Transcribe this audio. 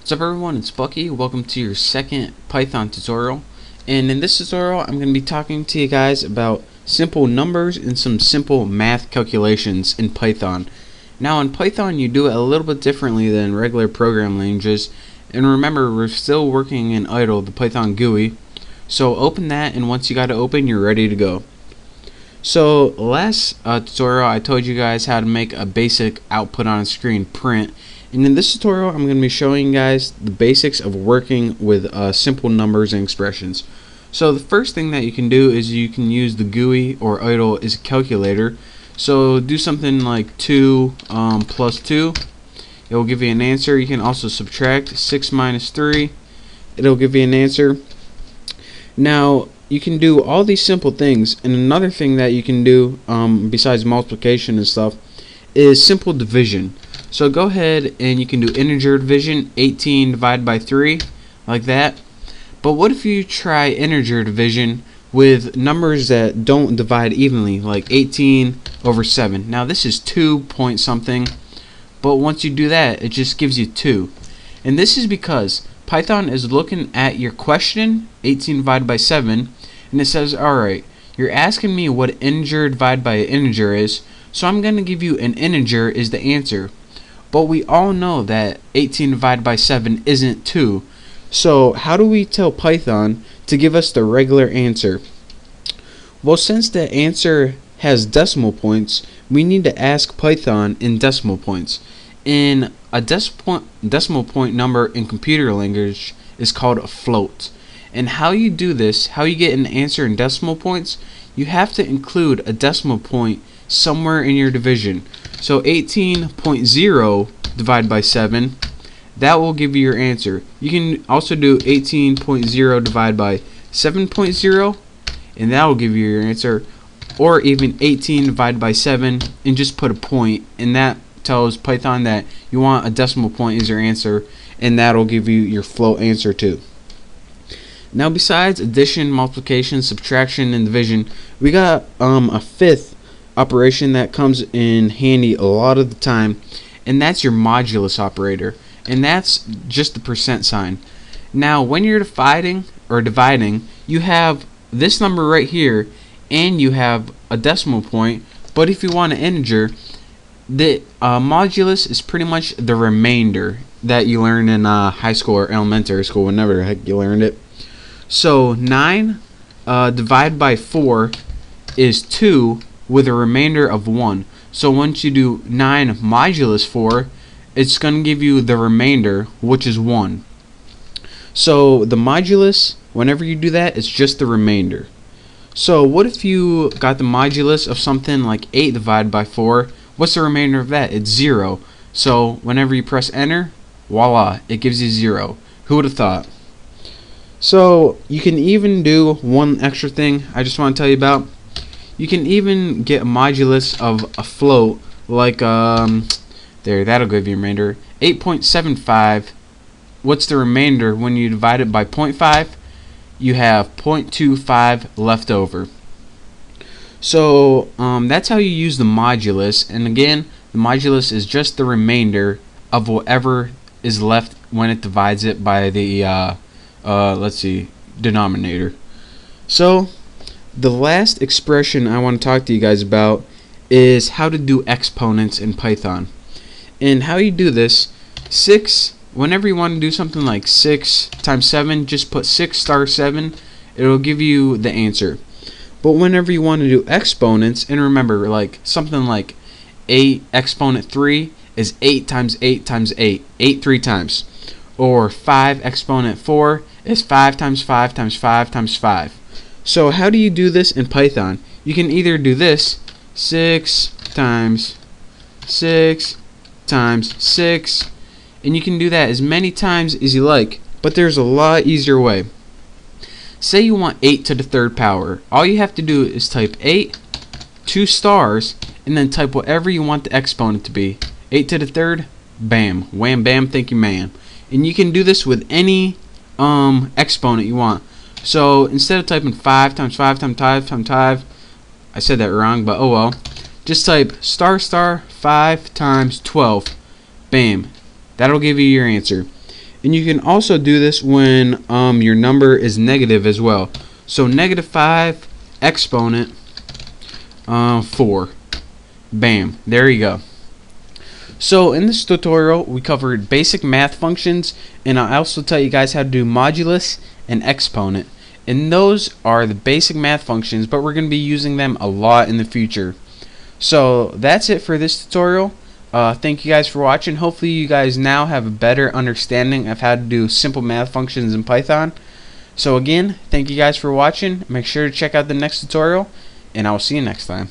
What's up everyone, it's Bucky. Welcome to your second Python tutorial. And in this tutorial I'm going to be talking to you guys about simple numbers and some simple math calculations in Python. Now in Python you do it a little bit differently than regular program languages. And remember, we're still working in idle, the Python GUI. So open that, and once you got it open, you're ready to go. So last tutorial I told you guys how to make a basic output on a screen print. And in this tutorial I'm going to be showing you guys the basics of working with simple numbers and expressions. So the first thing that you can do is you can use the GUI or idle as a calculator. So do something like 2 plus 2. It will give you an answer. You can also subtract 6 minus 3. It'll give you an answer. Now you can do all these simple things, and another thing that you can do besides multiplication and stuff is simple division. So go ahead and you can do integer division, 18 divided by 3, like that. But what if you try integer division with numbers that don't divide evenly, like 18 over 7? Now this is 2 point something, but once you do that, it just gives you 2. And this is because Python is looking at your question, 18 divided by 7, and it says, alright, you're asking me what integer divided by an integer is, so I'm going to give you an integer is the answer. But we all know that 18 divided by 7 isn't 2. So how do we tell Python to give us the regular answer? Well, since the answer has decimal points, we need to ask Python in decimal points. In a decimal point number in computer language is called a float. And how you do this, how you get an answer in decimal points, you have to include a decimal point somewhere in your division. So 18.0 divided by 7, that will give you your answer. You can also do 18.0 divided by 7.0, and that will give you your answer. Or even 18 divided by 7 and just put a point, and that tells Python that you want a decimal point as your answer, and that will give you your float answer too. Now besides addition, multiplication, subtraction, and division, we got a fifth operation that comes in handy a lot of the time, and that's your modulus operator, and that's just the percent sign. Now when you're dividing, you have this number right here and you have a decimal point, but if you want an integer, the modulus is pretty much the remainder that you learn in high school or elementary school, whenever the heck you learned it. So 9 divided by 4 is 2 with a remainder of 1. So once you do 9 modulus 4, it's going to give you the remainder, which is 1. So the modulus, whenever you do that, it's just the remainder. So what if you got the modulus of something like 8 divided by 4? What's the remainder of that? It's 0. So whenever you press enter, voila, it gives you 0. Who would have thought? So you can even do one extra thing I just want to tell you about. You can even get a modulus of a float, like there, that'll give you a remainder. 8.75. What's the remainder when you divide it by 0.5? You have 0.25 left over. So that's how you use the modulus, and again, the modulus is just the remainder of whatever is left when it divides it by the let's see, denominator. So the last expression I want to talk to you guys about is how to do exponents in Python. And how you do this, 6, whenever you want to do something like 6 times 7, just put 6 star 7, it'll give you the answer. But whenever you want to do exponents, and remember, like something like 8 exponent 3 is 8 times 8 times 8, 8 3 times. Or 5 exponent 4 is 5 times 5 times 5 times 5. So how do you do this in Python? You can either do this, 6 times 6 times 6, and you can do that as many times as you like, but there's a lot easier way. Say you want 8 to the third power. All you have to do is type 8, 2 stars, and then type whatever you want the exponent to be. 8 to the third, bam, wham bam, thank you ma'am. And you can do this with any exponent you want. So instead of typing 5 times 5 times 5 times 5, I said that wrong, but oh well. Just type star star 5 times 12. Bam. That'll give you your answer. And you can also do this when your number is negative as well. So -5 exponent 4. Bam, there you go. So in this tutorial we covered basic math functions, and I also tell you guys how to do modulus and exponent. And those are the basic math functions, but we're going to be using them a lot in the future. So that's it for this tutorial. Thank you guys for watching. Hopefully you guys now have a better understanding of how to do simple math functions in Python. So again, thank you guys for watching. Make sure to check out the next tutorial, and I will see you next time.